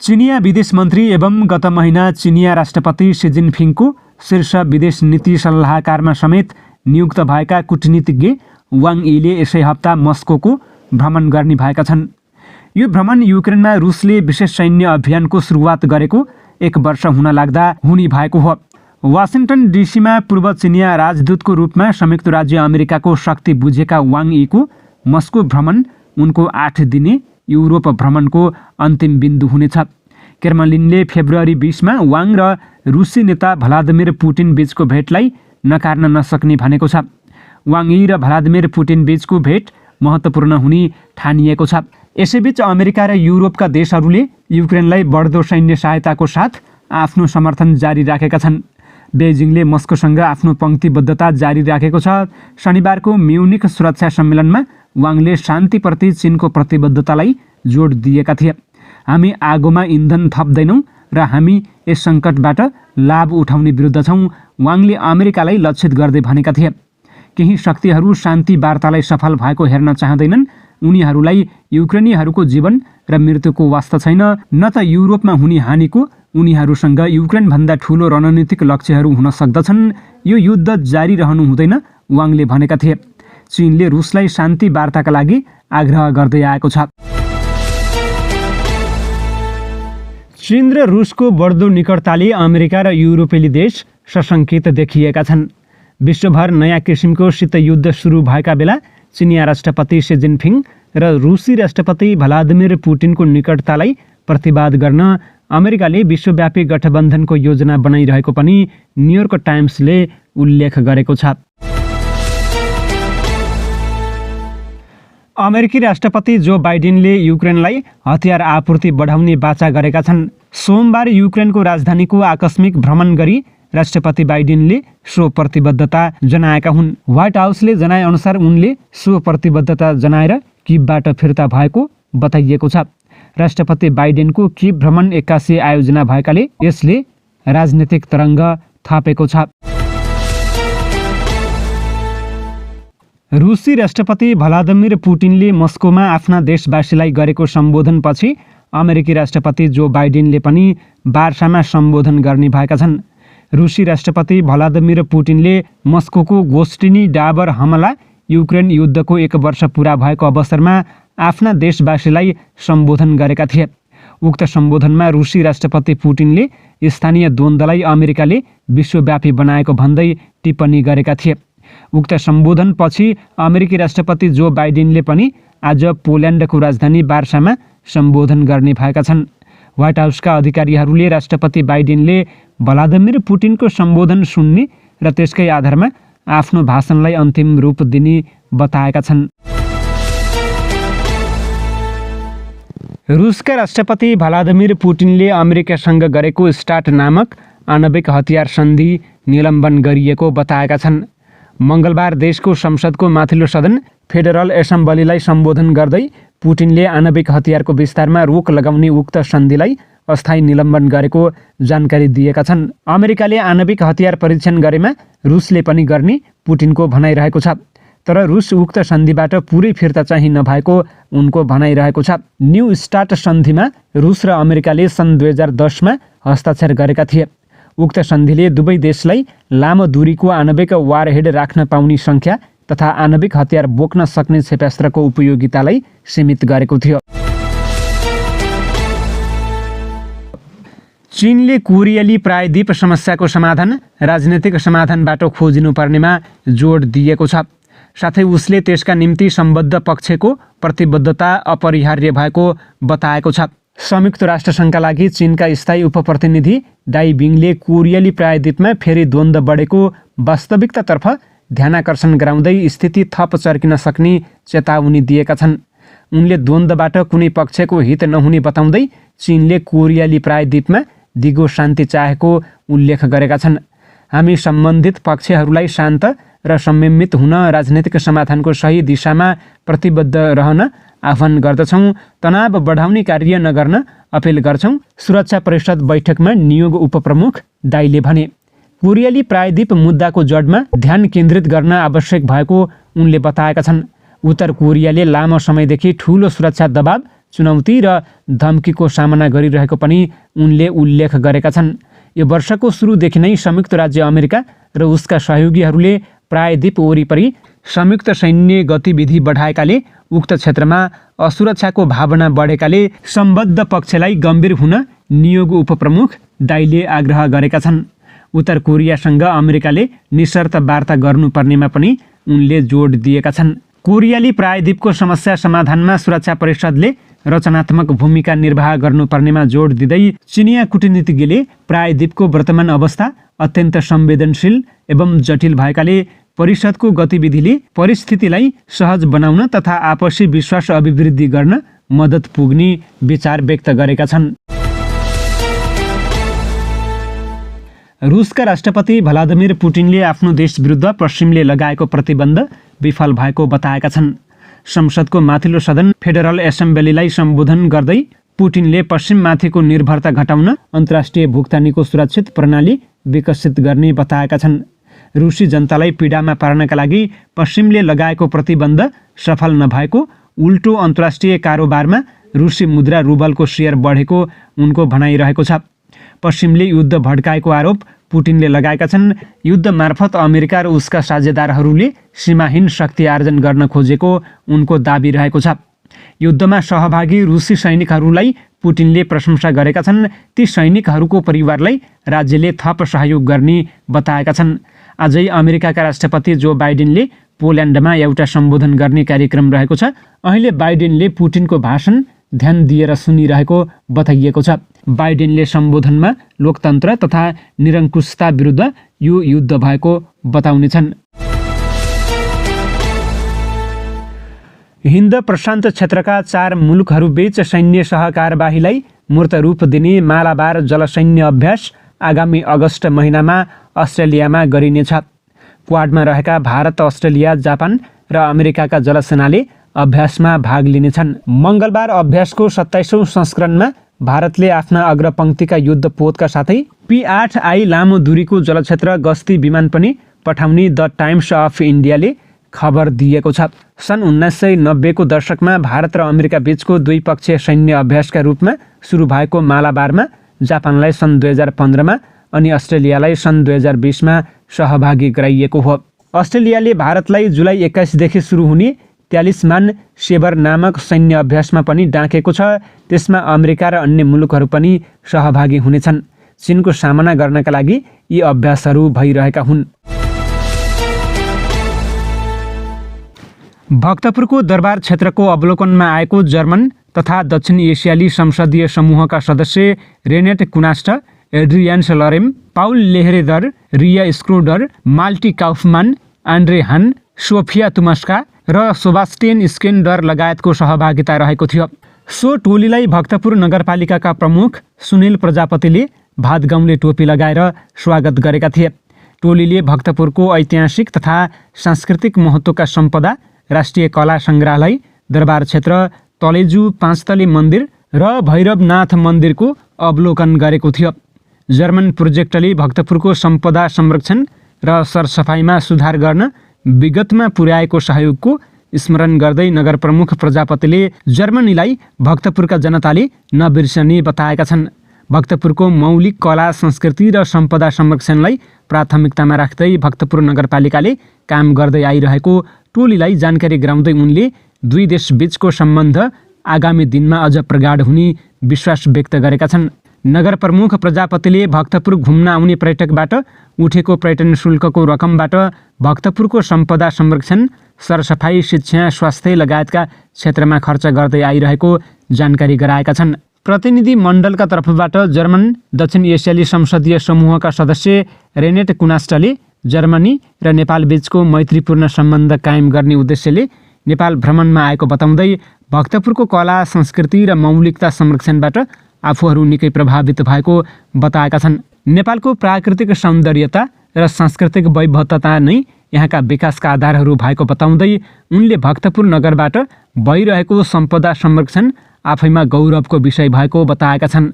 चिनिया विदेश मन्त्री एवं गत महिना चिनिया राष्ट्रपति सी जिनपिङको शीर्ष विदेश नीति सल्लाहकारमा समेत नियुक्त भएका कूटनीतिज्ञ वाङ यीले यसै हप्ता मस्कोको भ्रमण गर्ने भएका छन्। यो भ्रमण युक्रेनमा रुसले विशेष सैन्य अभियानको सुरुवात गरेको 1 वर्ष हुन लाग्दा हुने भएको हो। वाशिंटन डीसीमा पूर्व चिनिया राजदूतको रूपमा संयुक्त राज्य अमेरिकाको शक्ति बुझेका वाङ यीको मस्को भ्रमण उनको 8 दिने युरोप भ्रमणको अन्तिम बिन्दु हुनेछ। क्रेमलिनले फेब्रुअरी 20 मा वाङ र रुसी नेता भ्लादिमिर पुटिन बीचको भेटलाई नकार्न नसक्ने भनेको छ। वाङ यी र भ्लादिमिर पुटिन बीचको भेट महत्त्वपूर्ण हुने ठानिएको छ। यसैबीच अमेरिका र युरोपका देशहरूले युक्रेनलाई बढ्दो सैन्य सहायताको साथ आफ्नो समर्थन जारी राखेका छन्। बेजिङले मस्कोसँग आफ्नो पंक्तिबद्धता जारी राखेको छ। शनिबारको म्युनिक सुरक्षा सम्मेलनमा वाङले शान्तिप्रति चीनको प्रतिबद्धतालाई जोड दिएका थिए। हामी आगोमा इन्धन थप्दैनौँ र हामी यस सङ्कटबाट लाभ उठाउने विरुद्ध छौँ, वाङले अमेरिकालाई लक्षित गर्दै भनेका थिए। केही शक्तिहरू शान्ति वार्तालाई सफल भएको हेर्न चाहँदैनन्। उनीहरूलाई युक्रेनीहरूको जीवन र मृत्युको वास्ता छैन, न त युरोपमा हुने हानिको। उनीहरूसँग युक्रेनभन्दा ठूलो रणनीतिक लक्ष्यहरू हुन सक्दछन्। यो युद्ध जारी रहनु हुँदैन, वाङले भनेका थिए। चीनले रुसलाई शान्ति वार्ताका लागि आग्रह गर्दै आएको छ। चीन र रुसको बढ्दो निकटताले अमेरिका र युरोपेली देश सशङ्कित देखिएका छन्। विश्वभर नयाँ किसिमको शीतयुद्ध सुरु भएका बेला चिनिया राष्ट्रपति सी जिनपिङ र रुसी राष्ट्रपति भ्लादिमिर पुटिनको निकटतालाई प्रतिवाद गर्न अमेरिकाले विश्वव्यापी गठबन्धनको योजना बनाइरहेको पनि न्युयोर्क टाइम्सले उल्लेख गरेको छ। अमेरिकी राष्ट्रपति जो बाइडेनले युक्रेनलाई हतियार आपूर्ति बढाउने बाचा गरेका छन्। सोमबार युक्रेनको राजधानीको आकस्मिक भ्रमण गरी राष्ट्रपति बाइडेनले सो प्रतिबद्धता जनाएका हुन्। व्हाइट हाउसले जनाएअनुसार उनले सो प्रतिबद्धता जनाएर किभबाट फिर्ता भएको बताइएको छ। राष्ट्रपति बाइडेनको किभ भ्रमण 81 आयोजना भएकाले यसले राजनीतिक तरङ्ग थपेको छ। रुसी राष्ट्रपति भ्लादिमिर पुटिनले मस्कोमा आफ्ना देशवासीलाई गरेको सम्बोधनपछि अमेरिकी राष्ट्रपति जो बाइडेनले पनि वार्सामा सम्बोधन गर्ने भएका छन्। रुसी राष्ट्रपति भ्लादिमिर पुटिनले मस्कोको गोस्टिनी डाबर हमला युक्रेन युद्धको 1 वर्ष पुरा भएको अवसरमा आफ्ना देशवासीलाई सम्बोधन गरेका थिए। उक्त सम्बोधनमा रुसी राष्ट्रपति पुटिनले स्थानीय द्वन्द्वलाई अमेरिकाले विश्वव्यापी बनाएको भन्दै टिप्पणी गरेका थिए। उक्त सम्बोधनपछि अमेरिकी राष्ट्रपति जो बाइडेनले पनि आज पोल्यान्डको राजधानी वार्सामा सम्बोधन गर्ने भएका छन्। व्हाइट हाउसका अधिकारीहरूले राष्ट्रपति बाइडेनले भ्लादिमिर पुटिनको सम्बोधन सुन्ने र त्यसकै आधारमा आफ्नो भाषणलाई अन्तिम रूप दिने बताएका छन्। रुसका राष्ट्रपति भ्लादिमिर पुटिनले अमेरिकासँग गरेको स्टार्ट नामक आणविक हतियार सन्धि निलम्बन गरिएको बताएका छन्। मङ्गलबार देशको संसदको माथिल्लो सदन फेडरल एसेम्बलीलाई सम्बोधन गर्दै पुटिनले आणविक हतियारको विस्तारमा रोक लगाउने उक्त सन्धिलाई अस्थायी निलम्बन गरेको जानकारी दिएका छन्। अमेरिकाले आणविक हतियार परीक्षण गरेमा रुसले पनि गर्ने पुटिनको भनाइरहेको छ। तर रुस उक्त सन्धिबाट पुरै फिर्ता चाहिँ नभएको उनको भनाइरहेको छ। न्यू स्टार्ट सन्धिमा रुस र अमेरिकाले सन् 2010 मा हस्ताक्षर गरेका थिए। उक्त सन्धिले दुवै देशलाई लामो दूरीको आणविक वारहेड राख्न पाउने सङ्ख्या तथा आणविक हतियार बोक्न सक्ने क्षेपणास्त्रको उपयोगितालाई सीमित गरेको थियो। चीनले कोरियाली प्रायद्वीप समस्याको समाधान राजनीतिक समाधानबाट खोजिनुपर्नेमा जोड दिएको छ। साथै उसले त्यसका निम्ति सम्बद्ध पक्षको प्रतिबद्धता अपरिहार्य भएको बताएको छ। संयुक्त राष्ट्रसङ्घका लागि चीनका स्थायी उपप्रतिनिधि डाई बिङले कोरियाली प्रायद्वीपमा फेरि द्वन्द्व बढेको वास्तविकतातर्फ ध्यानाकर्षण गराउँदै स्थिति थप चर्किन सक्ने चेतावनी दिएका छन्। उनले द्वन्द्वबाट कुनै पक्षको हित नहुने बताउँदै चीनले कोरियाली प्रायद्वीपमा दिगो शान्ति चाहेको उल्लेख गरेका छन्। हामी सम्बन्धित पक्षहरूलाई शान्त र संयमित हुन राजनीतिक समाधानको सही दिशामा प्रतिबद्ध रहन आह्वान गर्दछौँ, तनाव बढाउने कार्य नगर्न अपिल गर्छौँ, सुरक्षा परिषद बैठकमा नियोग उपप्रमुख डाईले भने। कोरियाली प्रायद्वीप मुद्दाको जडमा ध्यान केन्द्रित गर्न आवश्यक भएको उनले बताएका छन्। उत्तर कोरियाले लामो समयदेखि ठूलो सुरक्षा दबाव चुनौती र धम्कीको सामना गरिरहेको पनि उनले उल्लेख गरेका छन्। यो वर्षको सुरुदेखि नै संयुक्त राज्य अमेरिका र उसका सहयोगीहरूले प्रायद्वीप वरिपरि संयुक्त सैन्य गतिविधि बढाएकाले उक्त क्षेत्रमा असुरक्षाको भावना बढेकाले सम्बद्ध पक्षलाई गम्भीर हुन नियोग उपप्रमुख डाईले आग्रह गरेका छन्। उत्तर कोरियासँग अमेरिकाले निशर्त वार्ता गर्नुपर्नेमा पनि उनले जोड दिएका छन्। कोरियाली प्रायद्वीपको समस्या समाधानमा सुरक्षा परिषदले रचनात्मक भूमिका निर्वाह गर्नुपर्नेमा जोड दिँदै चिनिया कूटनीतिज्ञले प्रायद्वीपको वर्तमान अवस्था अत्यन्त संवेदनशील एवं जटिल भएकाले परिषदको गतिविधिले परिस्थितिलाई सहज बनाउन तथा आपसी विश्वास अभिवृद्धि गर्न मद्दत पुग्ने विचार व्यक्त गरेका छन्। रुसका राष्ट्रपति भ्लादिमिर पुटिनले आफ्नो देश विरुद्ध पश्चिमले लगाएको प्रतिबन्ध विफल भएको बताएका छन्। संसदको माथिल्लो सदन फेडरल एसेम्ब्लीलाई सम्बोधन गर्दै पुटिनले पश्चिममाथिको निर्भरता घटाउन अन्तर्राष्ट्रिय भुक्तानीको सुरक्षित प्रणाली विकसित गर्ने बताएका छन्। रुसी जनतालाई पीडामा पार्नका लागि पश्चिमले लगाएको प्रतिबन्ध सफल नभएको उल्टो अन्तर्राष्ट्रिय कारोबारमा रुसी मुद्रा रुबलको सेयर बढेको उनको भनाइरहेको छ। पश्चिमले युद्ध भड्काएको आरोप पुटिनले लगाएका छन्। युद्ध मार्फत अमेरिका र उसका साझेदारहरूले सीमाहीन शक्ति आर्जन गर्न खोजेको उनको दाबी रहेको छ। युद्धमा सहभागी रुसी सैनिकहरूलाई पुटिनले प्रशंसा गरेका छन्। ती सैनिकहरूको परिवारलाई राज्यले थप सहयोग गर्ने बताएका छन्। आजै अमेरिकाका राष्ट्रपति जो बाइडेनले पोल्यान्डमा एउटा सम्बोधन गर्ने कार्यक्रम रहेको छ। अहिले बाइडेनले पुटिनको भाषण ध्यान दिएर सुनिरहेको बताइएको छ। बाइडेनले सम्बोधनमा लोकतन्त्र तथा निरङ्कुशता विरुद्ध यो युद्ध भएको बताउनेछन्। हिन्द प्रशान्त क्षेत्रका 4 मुलुकहरूबीच सैन्य सहकारवाहीलाई मूर्त रूप दिने मालाबार जलसैन्य अभ्यास आगामी अगस्त महिनामा अस्ट्रेलियामा गरिनेछ। क्वाडमा रहेका भारत, अस्ट्रेलिया, जापान र अमेरिकाका जलसेनाले अभ्यासमा भाग लिनेछन्। मङ्गलबार अभ्यासको 27औं संस्करणमा भारतले आफ्ना अग्रपङ्क्तिका युद्धपोतका साथै P-8I लामो दूरीको जलक्षेत्र गस्ती विमान पनि पठाउने द टाइम्स अफ इन्डियाले खबर दिएको छ। सन् 1990 को दशकमा भारत र अमेरिका बीचको द्विपक्षीय सैन्य अभ्यासका रूपमा सुरु भएको मालाबारमा जापानलाई सन् 2015 मा अनि अस्ट्रेलियालाई सन् 2020 मा सहभागी गराइएको हो। अस्ट्रेलियाले भारतलाई जुलाई 21 देखि सुरु हुने ट्यालिस्मान सेबर नामक सैन्य अभ्यासमा पनि डाकेको छ। त्यसमा अमेरिका र अन्य मुलुकहरू पनि सहभागी हुनेछन्। चीनको सामना गर्नका लागि यी अभ्यासहरू भइरहेका हुन्। भक्तपुरको दरबार क्षेत्रको अवलोकनमा आएको जर्मन तथा दक्षिण एसियाली संसदीय समूहका सदस्य रेनेट कुनास्ट, एड्रियान लरेम, पाउल लेहरेदर, रिया स्क्रोडर, माल्टी काउफमान, आन्ड्रे हान, सोफिया तुमस्का र सेबास्टियन स्केन्डर लगायतको सहभागिता रहेको थियो। सो टोलीलाई भक्तपुर नगरपालिकाका प्रमुख सुनिल प्रजापतिले भातगाउँले टोपी लगाएर स्वागत गरेका थिए। टोलीले भक्तपुरको ऐतिहासिक तथा सांस्कृतिक महत्त्वका सम्पदा, राष्ट्रिय कला सङ्ग्रहालय, दरबार क्षेत्र, तलेजु 5 तले मन्दिर र भैरवनाथ मन्दिरको अवलोकन गरेको थियो। जर्मन प्रोजेक्टले भक्तपुरको सम्पदा संरक्षण र सरसफाइमा सुधार गर्न विगतमा पुर्याएको सहयोगको स्मरण गर्दै नगर प्रमुख प्रजापतिले जर्मनीलाई भक्तपुरका जनताले नबिर्सने बताएका छन्। भक्तपुरको मौलिक कला, संस्कृति र सम्पदा संरक्षणलाई प्राथमिकतामा राख्दै भक्तपुर नगरपालिकाले काम गर्दै आइरहेको टोलीलाई जानकारी गराउँदै उनले दुई देशबीचको सम्बन्ध आगामी दिनमा अझ प्रगाढ हुने विश्वास व्यक्त गरेका छन्। नगर प्रमुख प्रजापतिले भक्तपुर घुम्न आउने पर्यटकबाट उठेको पर्यटन शुल्कको रकमबाट भक्तपुरको सम्पदा संरक्षण, सरसफाइ, शिक्षा, स्वास्थ्य लगायतका क्षेत्रमा खर्च गर्दै आइरहेको जानकारी गराएका छन्। प्रतिनिधि मण्डलका तर्फबाट जर्मन दक्षिण एसियाली संसदीय समूहका सदस्य रेनेट कुनास्टले जर्मनी र नेपाल बीचको मैत्रीपूर्ण सम्बन्ध कायम गर्ने उद्देश्यले नेपाल भ्रमणमा आएको बताउँदै भक्तपुरको कला, संस्कृति र मौलिकता संरक्षणबाट आफूहरू निकै प्रभावित भएको बताएका छन्। नेपालको प्राकृतिक सौन्दर्यता र सांस्कृतिक वैभवता नै यहाँका विकासका आधारहरू भएको बताउँदै उनले भक्तपुर नगरबाट भइरहेको सम्पदा संरक्षण आफैमा गौरवको विषय भएको बताएका छन्।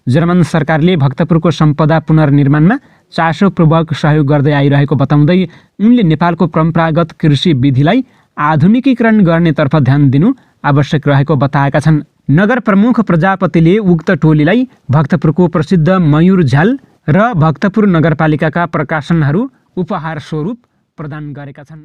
जर्मन सरकारले भक्तपुरको सम्पदा पुनर्निर्माणमा चासोपूर्वक सहयोग गर्दै आइरहेको बताउँदै उनले नेपालको परम्परागत कृषि विधिलाई आधुनिकीकरण गर्नेतर्फ ध्यान दिनु आवश्यक रहेको बताएका छन्। नगर प्रमुख प्रजापतिले उक्त टोलीलाई भक्तपुरको प्रसिद्ध मयूर झ्याल र भक्तपुर नगरपालिकाका प्रकाशनहरू उपहार स्वरूप प्रदान गरेका छन्।